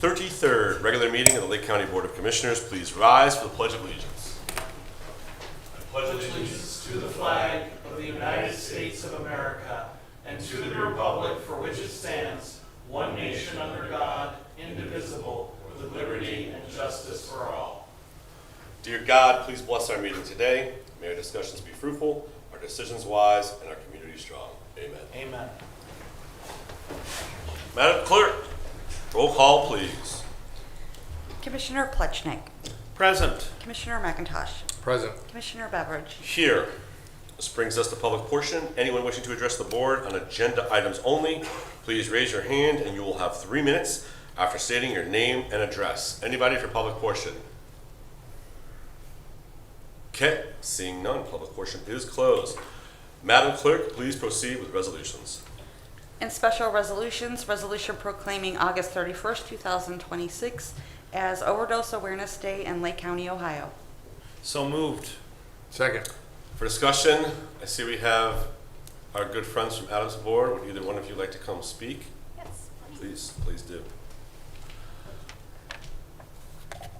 33rd regular meeting of the Lake County Board of Commissioners. Please rise for the Pledge of Allegiance. I pledge allegiance to the flag of the United States of America and to the republic for which it stands, one nation under God, indivisible, with liberty and justice for all. Dear God, please bless our meeting today. May our discussions be fruitful, our decisions wise, and our community strong. Amen. Amen. Madam Clerk, roll call, please. Commissioner Plechnik. Present. Commissioner McIntosh. Present. Commissioner Beveridge. Here. This brings us to public portion. Anyone wishing to address the board on agenda items only, please raise your hand and you will have 3 minutes after stating your name and address. Anybody for public portion? Okay, seeing none, public portion is closed. Madam Clerk, please proceed with resolutions. In special resolutions, resolution proclaiming August 31st, 2026 as Overdose Awareness Day in Lake County, Ohio. So moved. Second. For discussion, I see we have our good friends from Adams Board. Would either one of you like to come speak? Yes. Please do.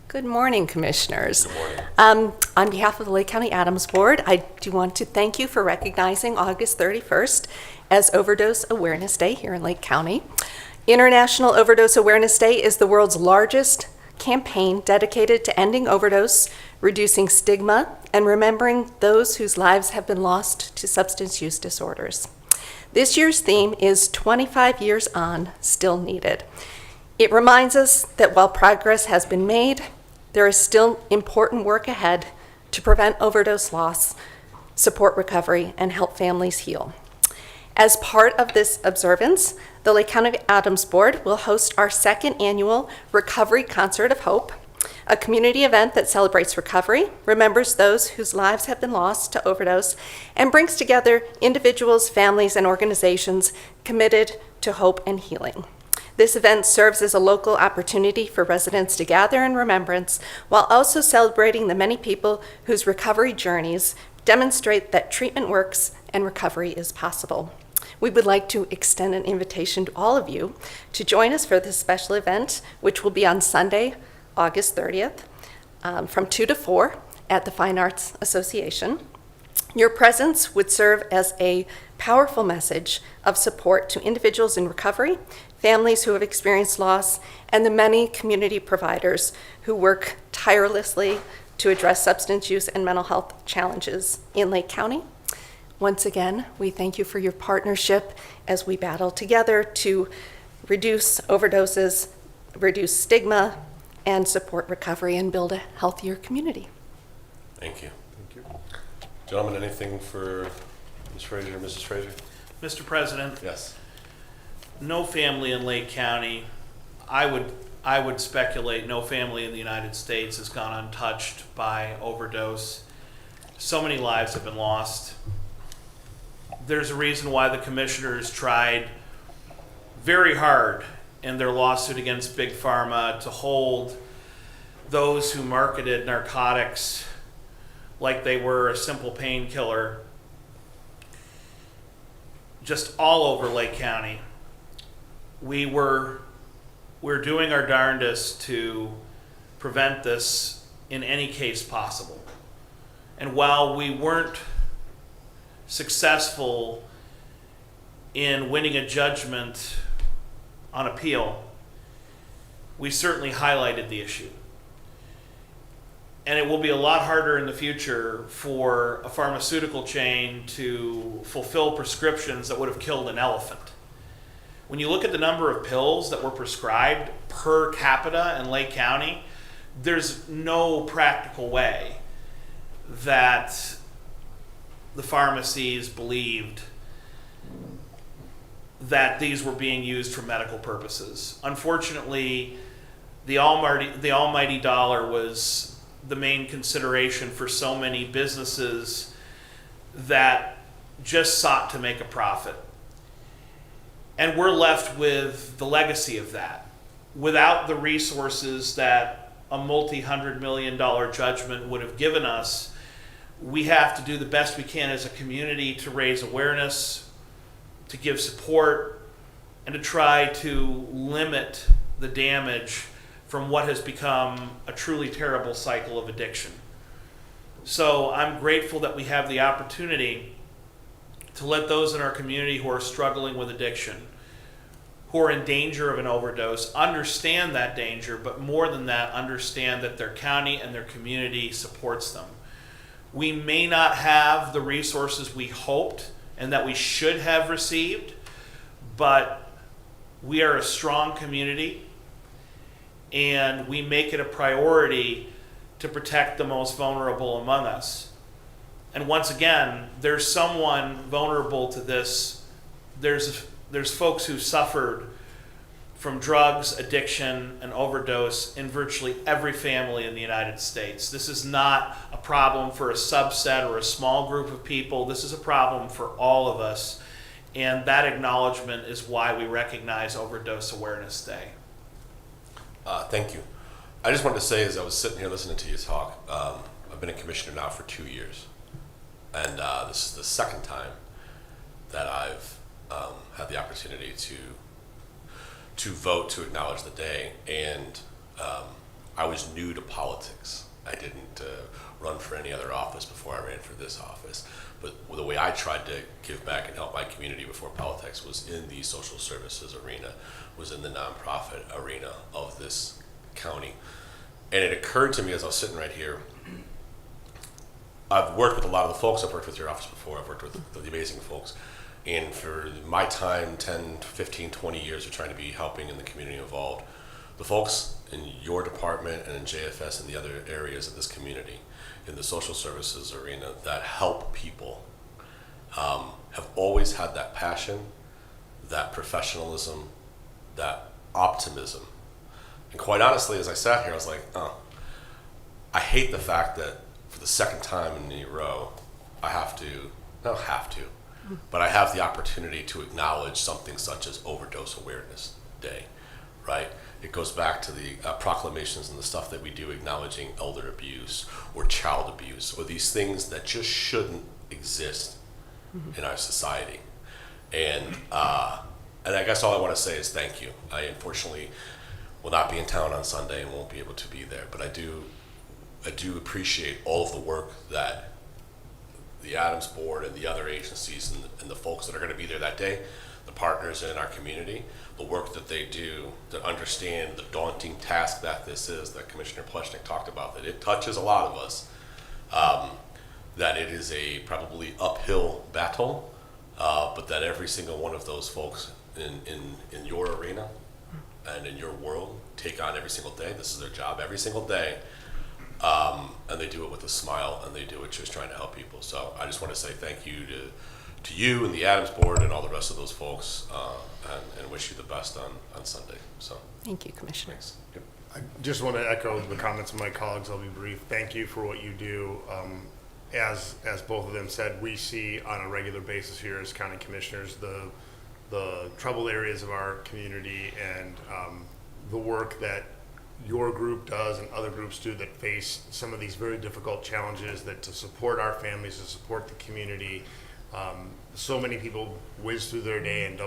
Good morning, Commissioners. Good morning. On behalf of the Lake County Adams Board, I do want to thank you for recognizing August 31st as Overdose Awareness Day here in Lake County. International Overdose Awareness Day is the world's largest campaign dedicated to ending overdose, reducing stigma, and remembering those whose lives have been lost to substance use disorders. This year's theme is 25 years on, still needed. It reminds us that while progress has been made, there is still important work ahead to prevent overdose loss, support recovery, and help families heal. As part of this observance, the Lake County Adams Board will host our second annual Recovery Concert of Hope, a community event that celebrates recovery, remembers those whose lives have been lost to overdose, and brings together individuals, families, and organizations committed to hope and healing. This event serves as a local opportunity for residents to gather in remembrance while also celebrating the many people whose recovery journeys demonstrate that treatment works and recovery is possible. We would like to extend an invitation to all of you to join us for this special event, which will be on Sunday, August 30th, from 2 to 4 at the Fine Arts Association. Your presence would serve as a powerful message of support to individuals in recovery, families who have experienced loss, and the many community providers who work tirelessly to address substance use and mental health challenges in Lake County. Once again, we thank you for your partnership as we battle together to reduce overdoses, reduce stigma, and support recovery and build a healthier community. Thank you. Thank you. Gentlemen, anything for Ms. Frazier or Mrs. Frazier? Mr. President, Yes. no family in Lake County, I would speculate no family in the United States has gone untouched by overdose. So many lives have been lost. There's a reason why the commissioners tried very hard in their lawsuit against Big Pharma to hold those who marketed narcotics like they were a simple painkiller just all over Lake County. We're doing our darndest to prevent this in any case possible. And while we weren't successful in winning a judgment on appeal, we certainly highlighted the issue. And it will be a lot harder in the future for a pharmaceutical chain to fulfill prescriptions that would have killed an elephant. When you look at the number of pills that were prescribed per capita in Lake County, there's no practical way that the pharmacies believed that these were being used for medical purposes. Unfortunately, the almighty dollar was the main consideration for so many businesses that just sought to make a profit. And we're left with the legacy of that. Without the resources that a multi-$100 million judgment would have given us, we have to do the best we can as a community to raise awareness, to give support, and to try to limit the damage from what has become a truly terrible cycle of addiction. So I'm grateful that we have the opportunity to let those in our community who are struggling with addiction, who are in danger of an overdose, understand that danger, but more than that, understand that their county and their community supports them. We may not have the resources we hoped and that we should have received, but we are a strong community, and we make it a priority to protect the most vulnerable among us. And once again, there's someone vulnerable to this. There's folks who suffered from drugs, addiction, and overdose in virtually every family in the United States. This is not a problem for a subset or a small group of people. This is a problem for all of us. And that acknowledgement is why we recognize Overdose Awareness Day. Thank you. I just wanted to say, as I was sitting here listening to you talk, I've been a commissioner now for 2 years. And this is the second time that I've had the opportunity to vote to acknowledge the day. And I was new to politics. I didn't run for any other office before I ran for this office. But the way I tried to give back and help my community before politics was in the social services arena, was in the nonprofit arena of this county. And it occurred to me as I was sitting right here, I've worked with a lot of the folks. I've worked with your office before. I've worked with the amazing folks. And for my time, 10, 15, 20 years of trying to be helping in the community involved, the folks in your department and in JFS and the other areas of this community, in the social services arena that help people, have always had that passion, that professionalism, that optimism. And quite honestly, as I sat here, I was like, I hate the fact that for the second time in a row, I have to, but I have the opportunity to acknowledge something such as Overdose Awareness Day, right? It goes back to the proclamations and the stuff that we do acknowledging elder abuse or child abuse or these things that just shouldn't exist in our society. And I guess all I want to say is thank you. I unfortunately will not be in town on Sunday and won't be able to be there, but I do appreciate all of the work that the Adams Board and the other agencies and the folks that are going to be there that day, the partners in our community, the work that they do to understand the daunting task that this is, that Commissioner Pleshnik talked about, that it touches a lot of us, that it is a probably uphill battle, but that every single one of those folks in your arena and in your world take on every single day. This is their job every single day. And they do it with a smile, and they do it just trying to help people. So I just want to say thank you to you and the Adams Board and all the rest of those folks, and wish you the best on Sunday. So Thank you, Commissioner. thanks. Yep. I just want to echo the comments of my colleagues. I'll be brief. Thank you for what you do. As both of them said, we see on a regular basis here as county commissioners the troubled areas of our community and the work that your group does and other groups do that face some of these very difficult challenges, that to support our families, to support the community. So many people whiz through their day and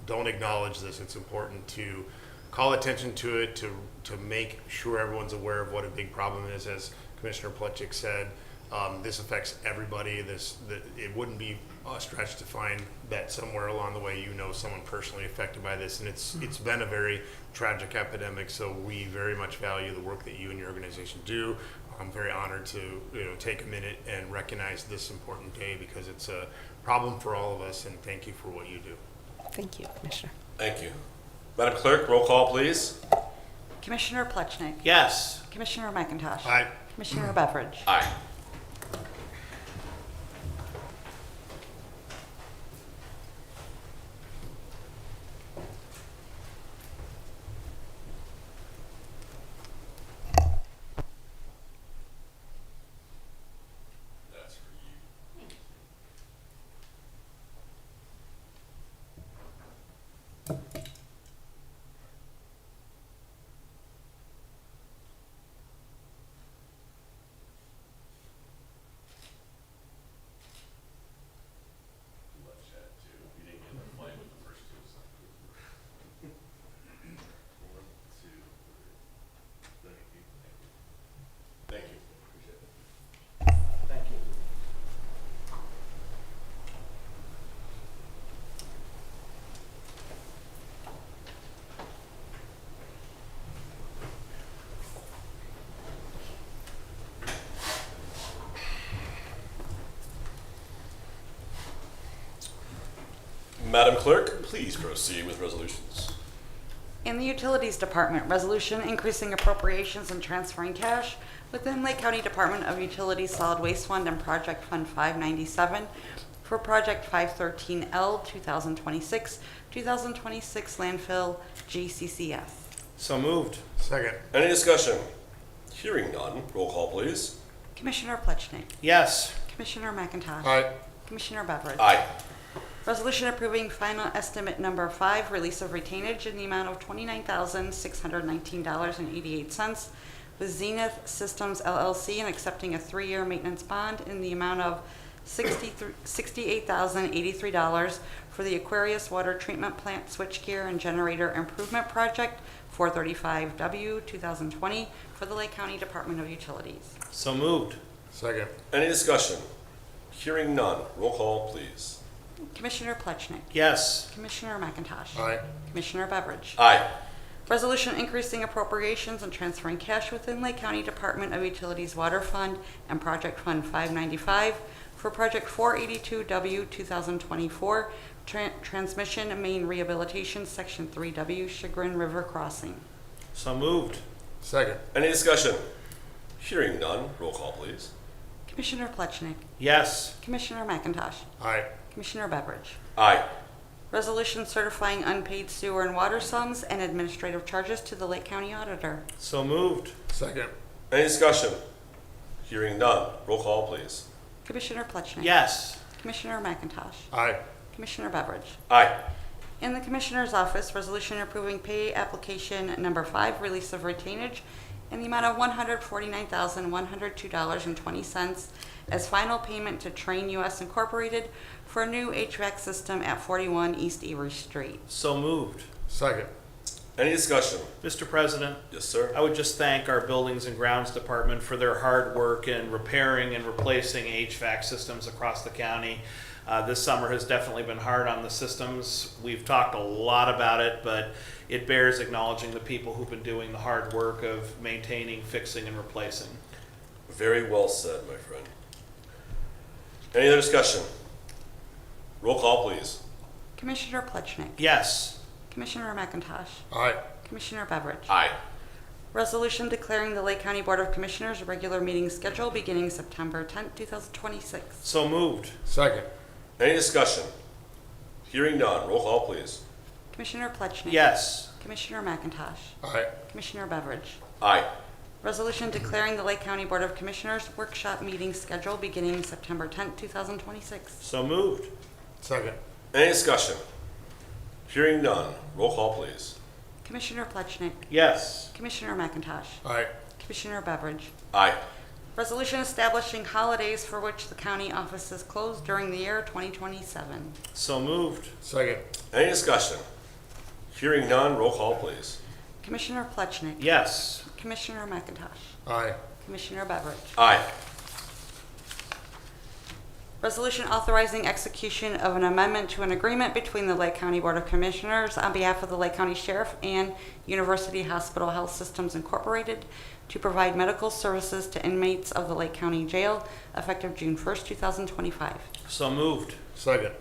don't acknowledge this. It's important to call attention to it, to make sure everyone's aware of what a big problem is. As Commissioner Plechik said, this affects everybody. It wouldn't be a stretch to find that somewhere along the way you know someone personally affected by this, and it's been a very tragic epidemic. So we very much value the work that you and your organization do. I'm very honored to take a minute and recognize this important day because it's a problem for all of us, and thank you for what you do. Thank you, Commissioner. Thank you. Madam Clerk, roll call, please. Commissioner Plechnik. Yes. Commissioner McIntosh. Aye. Commissioner Beveridge. Aye. That's for you. Madam Clerk, please proceed with resolutions. In the Utilities Department, resolution increasing appropriations and transferring cash within Lake County Department of Utilities Solid Waste Fund and Project Fund 597 for Project 513L 2026 landfill GCCF. So moved. Second. Any discussion? Hearing none, roll call please. Commissioner Plechnik. Yes. Commissioner McIntosh. Aye. Commissioner Beveridge. Aye. Resolution approving final estimate number 5, release of retainage in the amount of $29,619.88 with Zenith Systems LLC and accepting a 3-year maintenance bond in the amount of $68,083 for the Aquarius Water Treatment Plant Switchgear and Generator Improvement Project 435W 2020 for the Lake County Department of Utilities. So moved. Second. Any discussion? Hearing none, roll call please. Commissioner Plechnik. Yes. Commissioner McIntosh. Aye. Commissioner Beveridge. Aye. Resolution increasing appropriations and transferring cash within Lake County Department of Utilities Water Fund and Project Fund 595 for Project 482W 2024 Transmission Main Rehabilitation Section 3W Chagrin River Crossing. So moved. Second. Any discussion? Hearing none, roll call please. Commissioner Plechnik. Yes. Commissioner McIntosh. Aye. Commissioner Beveridge. Aye. Resolution certifying unpaid sewer and water sums and administrative charges to the Lake County Auditor. So moved. Second. Any discussion? Hearing none, roll call please. Commissioner Plechnik. Yes. Commissioner McIntosh. Aye. Commissioner Beveridge. Aye. In the Commissioner's Office, resolution approving pay application number 5, release of retainage in the amount of $149,102.20 as final payment to Train US Incorporated for a new HVAC system at 41 East Erie Street. So moved. Second. Any discussion? Mr. President, Yes, sir. I would just thank our Buildings and Grounds Department for their hard work in repairing and replacing HVAC systems across the county. This summer has definitely been hard on the systems. We've talked a lot about it, but it bears acknowledging the people who've been doing the hard work of maintaining, fixing, and replacing. Very well said, my friend. Any other discussion? Roll call please. Commissioner Plechnik. Yes. Commissioner McIntosh. Aye. Commissioner Beveridge. Aye. Resolution declaring the Lake County Board of Commissioners regular meeting schedule beginning September 10, 2026. So moved. Second. Any discussion? Hearing none, roll call please. Commissioner Plechnik. Yes. Commissioner McIntosh. Aye. Commissioner Beveridge. Aye. Resolution declaring the Lake County Board of Commissioners workshop meeting schedule beginning September 10, 2026. So moved. Second. Any discussion? Hearing none, roll call please. Commissioner Plechnik. Yes. Commissioner McIntosh. Aye. Commissioner Beveridge. Aye. Resolution establishing holidays for which the county office is closed during the year 2027. So moved. Second. Any discussion? Hearing none, roll call please. Commissioner Plechnik. Yes. Commissioner McIntosh. Aye. Commissioner Beveridge. Aye. Resolution authorizing execution of an amendment to an agreement between the Lake County Board of Commissioners on behalf of the Lake County Sheriff and University Hospital Health Systems Incorporated to provide medical services to inmates of the Lake County Jail effective June 1st, 2025. So moved. Second.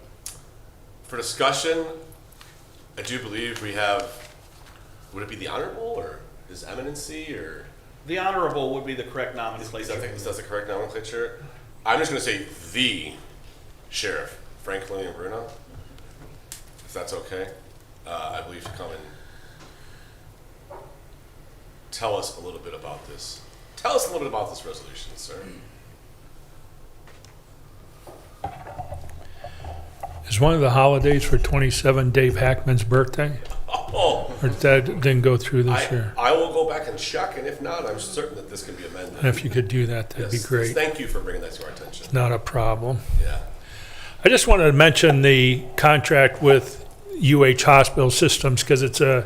For discussion, I do believe we have, would it be the Honorable or His Eminency or? The honorable would be the correct Is nomenclature. that the correct nomenclature? I'm just gonna say the Sheriff, Franklin and Bruno, if that's okay. I believe to come and tell us a little bit about this. Tell us a little bit about this resolution, sir. Is one of the holidays for 27 Dave Hackman's birthday? Oh, Or that didn't go through this year? I will go back and check, and if not, I'm certain that this can be amended. And if you could do that, that'd be Yes, great. Thank you for bringing that to our attention. Not a problem. Yeah. I just wanted to mention the contract with UH Hospital Systems because it's a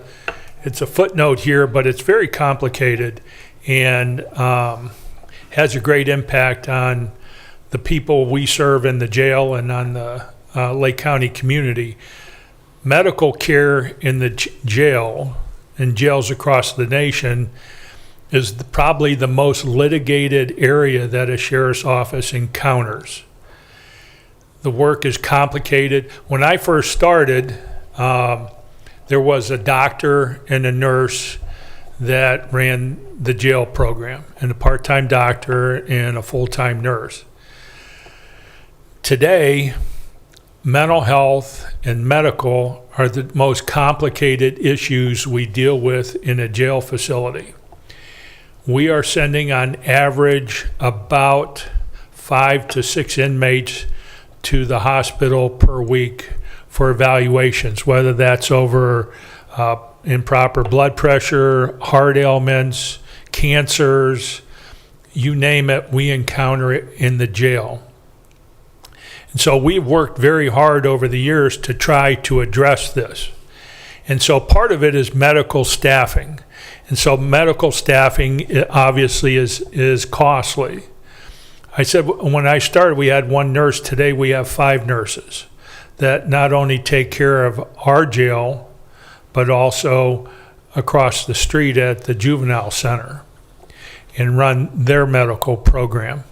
footnote here, but it's very complicated and has a great impact on the people we serve in the jail and on the Lake County community. Medical care in the jail and jails across the nation is probably the most litigated area that a sheriff's office encounters. The work is complicated. When I first started, there was a doctor and a nurse that ran the jail program, and a part-time doctor and a full-time nurse. Today, mental health and medical are the most complicated issues we deal with in a jail facility. We are sending on average about 5 to 6 inmates to the hospital per week for evaluations, whether that's over improper blood pressure, heart ailments, cancers, you name it, we encounter it in the jail. And so we've worked very hard over the years to try to address this. And so part of it is medical staffing. And so medical staffing obviously is costly. I said when I started we had 1 nurse. Today we have 5 nurses that not only take care of our jail, but also across the street at the juvenile center and run their medical program.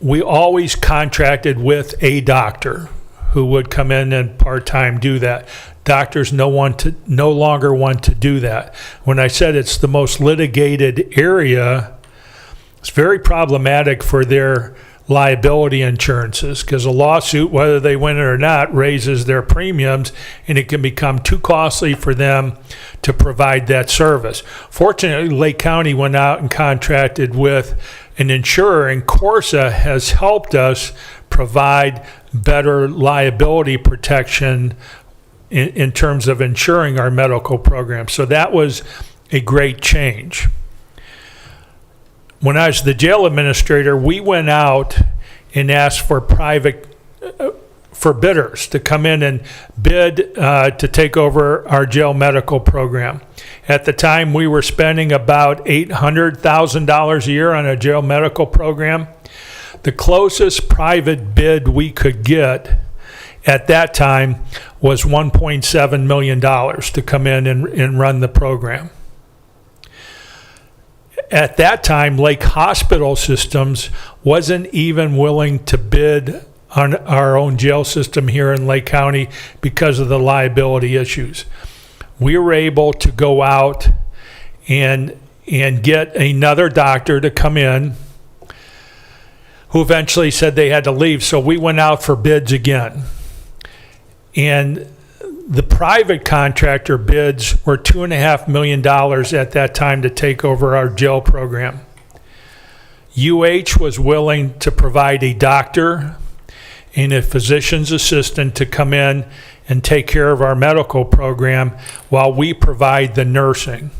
We always contracted with a doctor who would come in and part-time do that. Doctors no longer want to do that. When I said it's the most litigated area, it's very problematic for their liability insurances, because a lawsuit, whether they win it or not, raises their premiums, and it can become too costly for them to provide that service. Fortunately, Lake County went out and contracted with an insurer, and Corsa has helped us provide better liability protection in terms of insuring our medical program. So that was a great change. When I was the jail administrator, we went out and asked for for bidders to come in and bid to take over our jail medical program. At the time, we were spending about $800,000 a year on a jail medical program. The closest private bid we could get at that time was $1.7 million to come in and run the program. At that time, Lake Hospital Systems wasn't even willing to bid on our own jail system here in Lake County because of the liability issues. We were able to go out and get another doctor to come in who eventually said they had to leave, so we went out for bids again. And the private contractor bids were $2.5 million at that time to take over our jail program. UH was willing to provide a doctor and a physician's assistant to come in and take care of our medical program while we provide the nursing.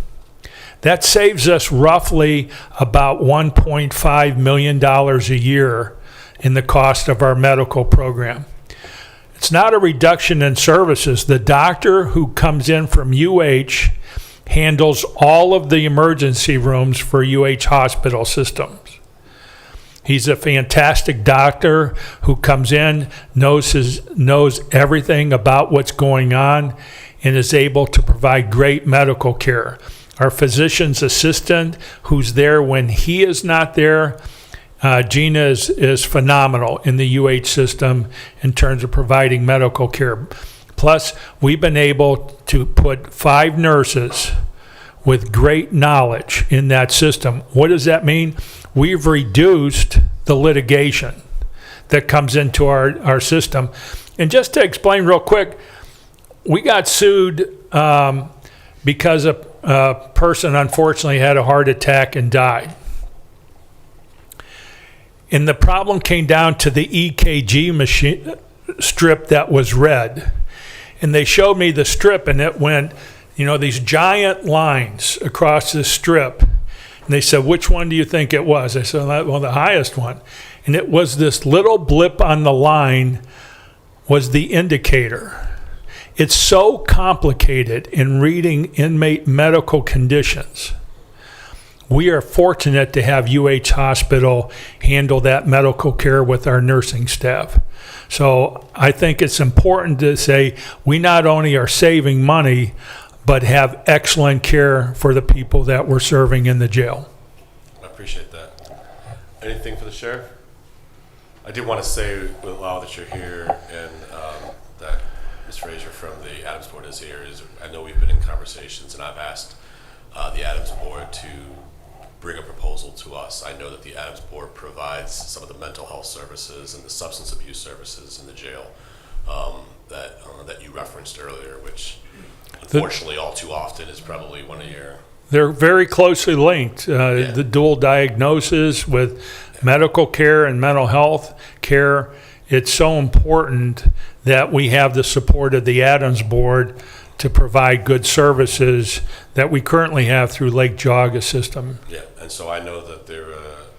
That saves us roughly about $1.5 million a year in the cost of our medical program. It's not a reduction in services. The doctor who comes in from UH handles all of the emergency rooms for UH hospital systems. He's a fantastic doctor who comes in, knows everything about what's going on, and is able to provide great medical care. Our physician's assistant, who's there when he is not there, Gina is phenomenal in the UH system in terms of providing medical care. Plus, we've been able to put 5 nurses with great knowledge in that system. What does that mean? We've reduced the litigation that comes into our system. And just to explain real quick, we got sued because a person unfortunately had a heart attack and died. And the problem came down to the EKG machine strip that was read. And they showed me the strip, and it went, these giant lines across this strip. And they said, which one do you think it was? I said, well, the highest one. And it was this little blip on the line was the indicator. It's so complicated in reading inmate medical conditions. We are fortunate to have UH Hospital handle that medical care with our nursing staff. So I think it's important to say we not only are saving money, but have excellent care for the people that we're serving in the jail. I appreciate that. Anything for the sheriff? I did want to say, while that you're here and that Ms. Fraser from the Adams Board is here, I know we've been in conversations and I've asked the Adams Board to bring a proposal to us. I know that the Adams Board provides some of the mental health services and the substance abuse services in the jail that you referenced earlier, which unfortunately all too often is probably one of your... They're very closely linked. The dual diagnosis with medical care and mental health care. It's so important that we have the support of the Adams Board to provide good services that we currently have through Lake Geauga system. Yeah, and so I know that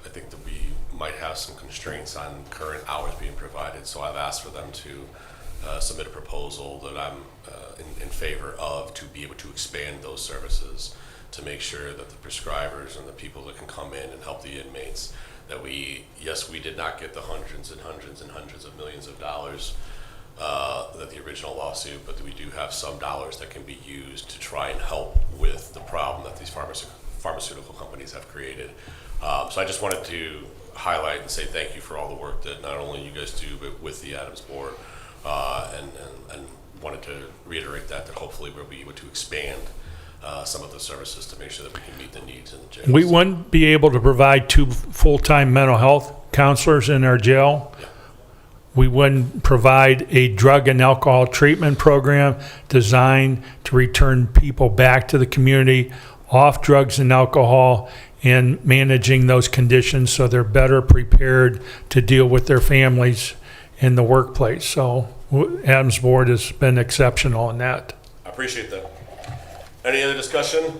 I think that we might have some constraints on current hours being provided, so I've asked for them to submit a proposal that I'm in favor of to be able to expand those services to make sure that the prescribers and the people that can come in and help the inmates, that we did not get the hundreds and hundreds and hundreds of millions of dollars that the original lawsuit, but we do have some dollars that can be used to try and help with the problem that these pharmaceutical companies have created. So I just wanted to highlight and say thank you for all the work that not only you guys do, but with the Adams Board, and wanted to reiterate that hopefully we'll be able to expand some of the services to make sure that we can meet the needs in the jail. We wouldn't be able to provide 2 full-time mental health counselors in our jail. Yeah. We wouldn't provide a drug and alcohol treatment program designed to return people back to the community off drugs and alcohol and managing those conditions so they're better prepared to deal with their families in the workplace. So Adams Board has been exceptional in that. I appreciate that. Any other discussion?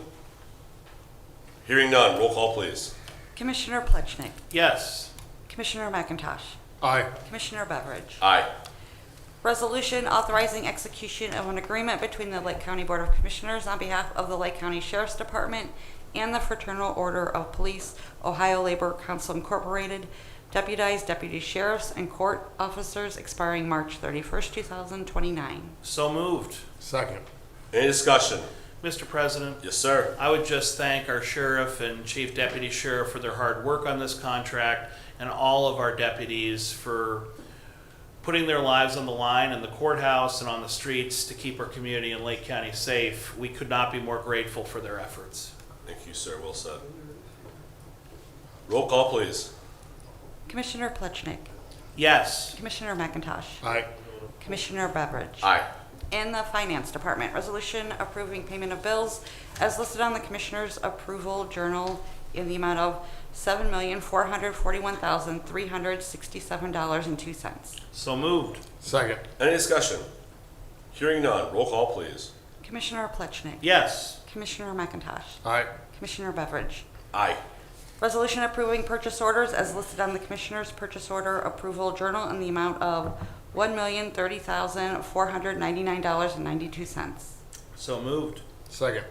Hearing none, roll call please. Commissioner Plechnik. Yes. Commissioner McIntosh. Aye. Commissioner Beveridge. Aye. Resolution authorizing execution of an agreement between the Lake County Board of Commissioners on behalf of the Lake County Sheriff's Department and the Fraternal Order of Police, Ohio Labor Council Incorporated, deputized deputy sheriffs and court officers expiring March 31st, 2029. So moved. Second. Any discussion? Mr. President, Yes, sir. I would just thank our sheriff and chief deputy sheriff for their hard work on this contract and all of our deputies for putting their lives on the line in the courthouse and on the streets to keep our community in Lake County safe. We could not be more grateful for their efforts. Thank you, sir. Well said. Roll call please. Commissioner Plechnik. Yes. Commissioner McIntosh. Aye. Commissioner Beveridge. Aye. And the Finance Department, resolution approving payment of bills as listed on the Commissioner's Approval Journal in the amount of $7,441,367.02. So moved. Second. Any discussion? Hearing none, roll call please. Commissioner Plechnik. Yes. Commissioner McIntosh. Aye. Commissioner Beveridge. Aye. Resolution approving purchase orders as listed on the Commissioner's Purchase Order Approval Journal in the amount of $1,030,499.92. So moved. Second.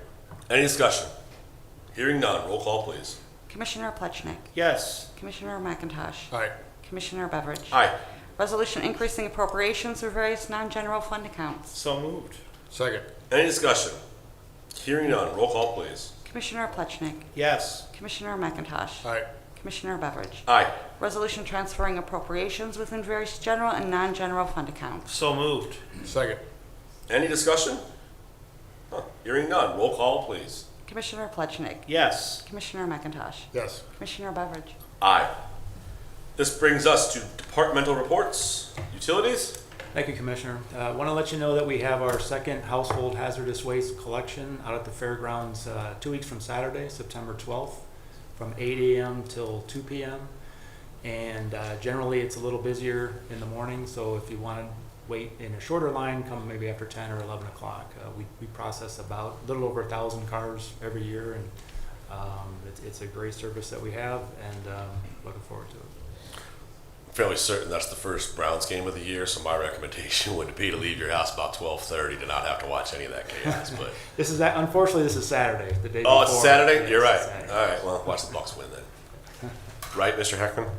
Any discussion? Hearing none, roll call please. Commissioner Plechnik. Yes. Commissioner McIntosh. Aye. Commissioner Beveridge. Aye. Resolution increasing appropriations for various non-general fund accounts. So moved. Second. Any discussion? Hearing none, roll call please. Commissioner Plechnik. Yes. Commissioner McIntosh. Aye. Commissioner Beveridge. Aye. Resolution transferring appropriations within various general and non-general fund accounts. So moved. Second. Any discussion? Hearing none, roll call please. Commissioner Plechnik. Yes. Commissioner McIntosh. Yes. Commissioner Beveridge. Aye. This brings us to departmental reports. Utilities? Thank you, Commissioner. I want to let you know that we have our second household hazardous waste collection out at the fairgrounds 2 weeks from Saturday, September 12th, from 8 a.m. till 2 p.m. And generally, it's a little busier in the morning, so if you want to wait in a shorter line, come maybe after 10 or 11 o'clock. We process about a little over 1,000 cars every year, and it's a great service that we have, and looking forward to it. Fairly certain that's the first Browns game of the year, so my recommendation would be to leave your house about 12:30 to not have to watch any of that chaos. But Unfortunately, this is Saturday, the day oh, before. it's Saturday? Yes, You're right. it's Saturday. All right, well, watch the Bucks win then. Right, Mr. Heckman?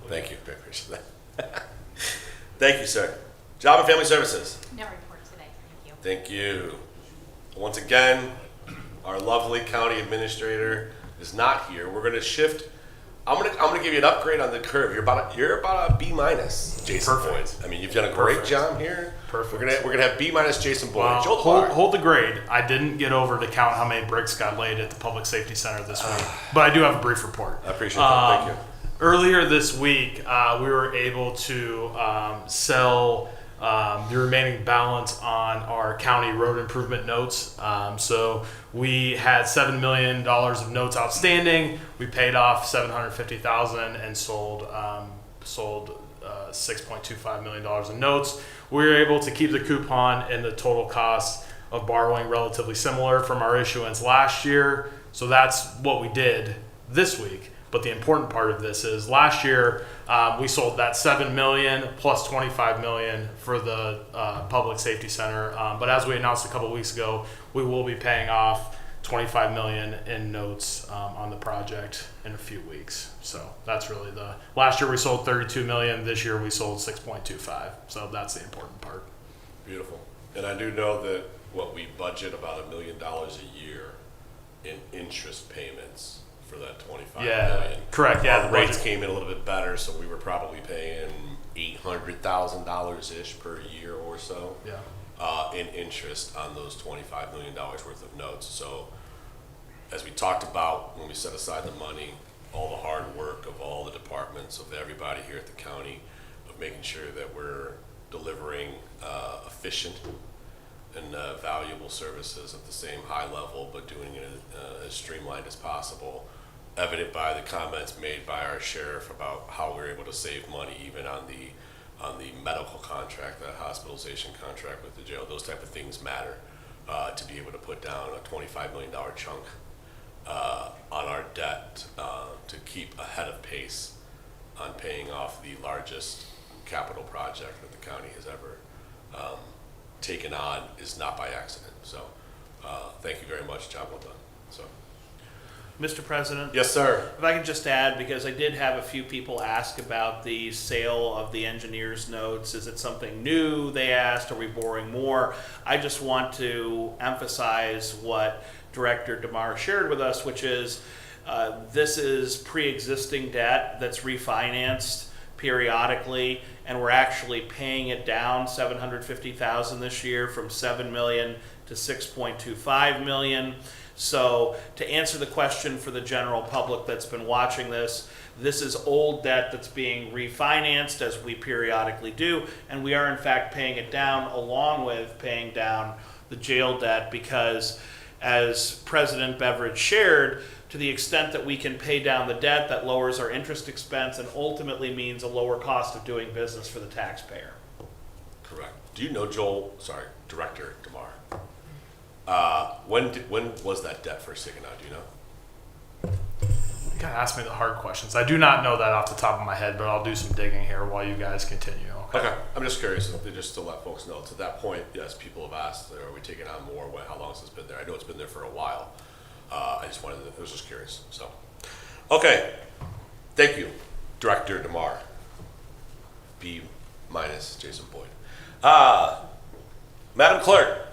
Thank you. I appreciate that. Thank you, sir. Job and Family Services. No report today, thank you. Thank you. Once again, our lovely county administrator is not here. We're going to shift I'm gonna give you an upgrade on the curve. You're about a B minus, Jason Perfect. Boyd. I mean, you've done a great Perfect. job here. Perfect. We're gonna have B minus Jason Boyd. Well, Joel DeBar. hold the grade. I didn't get over to count how many bricks got laid at the Public Safety Center this week, but I do have a brief report. I appreciate that. Thank you. Earlier this week, we were able to sell the remaining balance on our county road improvement notes. So we had $7 million of notes outstanding. We paid off $750,000 and sold $6.25 million in notes. We were able to keep the coupon and the total cost of borrowing relatively similar from our issuance last year. So that's what we did this week. But the important part of this is last year we sold that $7 million plus $25 million for the public safety center. But as we announced a couple of weeks ago, we will be paying off $25 million in notes on the project in a few weeks. So that's really last year we sold $32 million. This year we sold 6.25. So that's the important part. Beautiful. And I do know that we budget about $1 million a year in interest payments for that 25 million. Correct. Yeah, The the rates budget- came in a little bit better, so we were probably paying $800,000 ish per year or so. Yeah. In interest on those $25 million worth of notes. So as we talked about when we set aside the money, all the hard work of all the departments, of everybody here at the county, of making sure that we're delivering efficient and valuable services at the same high level, but doing it as streamlined as possible, evident by the comments made by our sheriff about how we're able to save money even on the medical contract, that hospitalization contract with the jail. Those type of things matter to be able to put down a $25 million chunk on our debt to keep ahead of pace on paying off the largest capital project that the county has ever taken on is not by accident. So thank you very much, job well done. So Mr. President? yes, sir. If I could just add, because I did have a few people ask about the sale of the engineer's notes. Is it something new, they asked? Are we borrowing more? I just want to emphasize what Director DeMar shared with us, which is this is pre-existing debt that's refinanced periodically, and we're actually paying it down $750,000 this year from $7 million to $6.25 million. So to answer the question for the general public that's been watching this is old debt that's being refinanced as we periodically do, and we are in fact paying it down along with paying down the jail debt, because as President Beveridge shared, to the extent that we can pay down the debt, that lowers our interest expense and ultimately means a lower cost of doing business for the taxpayer. Correct. Do you know Director DeMar? When was that debt first taken out? Do you know? You gotta ask me the hard questions. I do not know that off the top of my head, but I'll do some digging here while you guys continue. Okay, I'm just curious, just to let folks know. To that point, yes, people have asked, are we taking on more? How long has this been there? I know it's been there for a while. I was just curious. So, okay, thank you, Director DeMar. B minus Jason Boyd. Madam Clerk.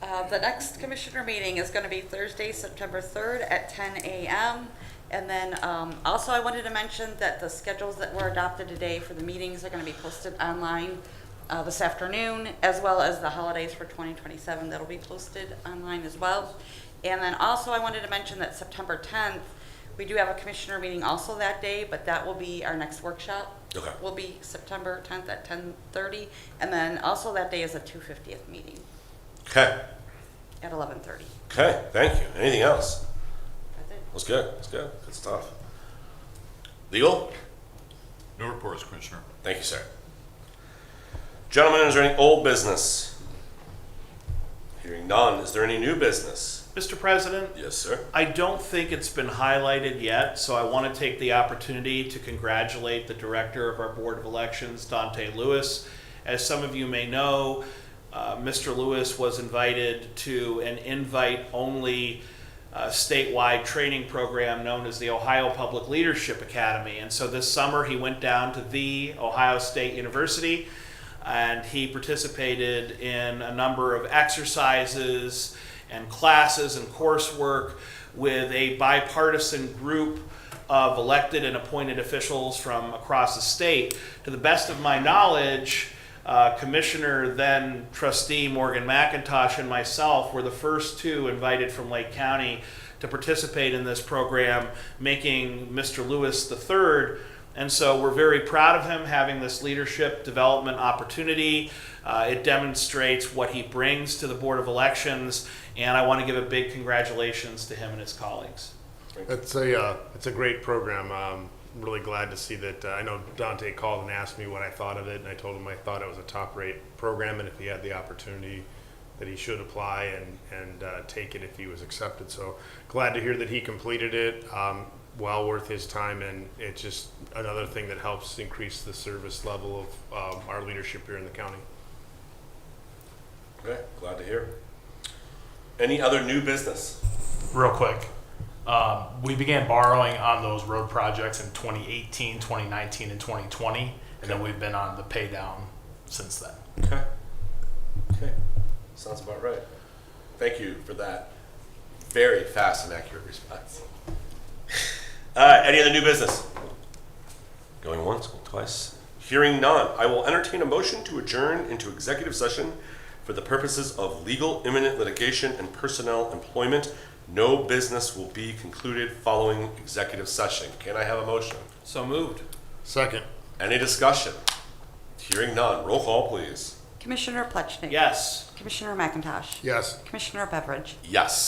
The next commissioner meeting is going to be Thursday, September 3rd at 10 a.m. And then also I wanted to mention that the schedules that were adopted today for the meetings are going to be posted online this afternoon, as well as the holidays for 2027 that'll be posted online as well. And then also I wanted to mention that September 10th, we do have a commissioner meeting also that day, but that will be our next workshop. Okay. Will be September 10th at 10:30. And then also that day is a 250th meeting Okay. at 11:30. Okay. Thank you. Anything else? That's it. That's good. That's good. Good stuff. Legal? No reports, Commissioner. Thank you, sir. Gentlemen, is there any old business? Hearing none. Is there any new business? Mr. President? Yes, sir. I don't think it's been highlighted yet, so I want to take the opportunity to congratulate the director of our Board of Elections, Dante Lewis. As some of you may know, Mr. Lewis was invited to an invite-only statewide training program known as the Ohio Public Leadership Academy. And so this summer he went down to the Ohio State University and he participated in a number of exercises and classes and coursework with a bipartisan group of elected and appointed officials from across the state. To the best of my knowledge, Commissioner, then trustee Morgan McIntosh, and myself were the first two invited from Lake County to participate in this program, making Mr. Lewis the third. And so we're very proud of him having this leadership development opportunity. It demonstrates what he brings to the Board of Elections, and I want to give a big congratulations to him and his colleagues. It's a great program. I'm really glad to see that. I know Dante called and asked me what I thought of it, and I told him I thought it was a top-rate program, and if he had the opportunity, that he should apply and take it if he was accepted. So glad to hear that he completed it. Well worth his time, and it's just another thing that helps increase the service level of our leadership here in the county. Okay, glad to hear. Any other new business? Real quick, we began borrowing on those road projects in 2018, 2019, and 2020, and then we've been on the pay down since then. Okay. Okay. Sounds about right. Thank you for that very fast and accurate response. Any other new business? Going once, going twice. Hearing none, I will entertain a motion to adjourn into executive session for the purposes of legal imminent litigation and personnel employment. No business will be concluded following executive session. Can I have a motion? So moved. Second. Any discussion? Hearing none, roll call please. Commissioner Plechnik. Yes. Commissioner McIntosh. Yes. Commissioner Beveridge. Yes.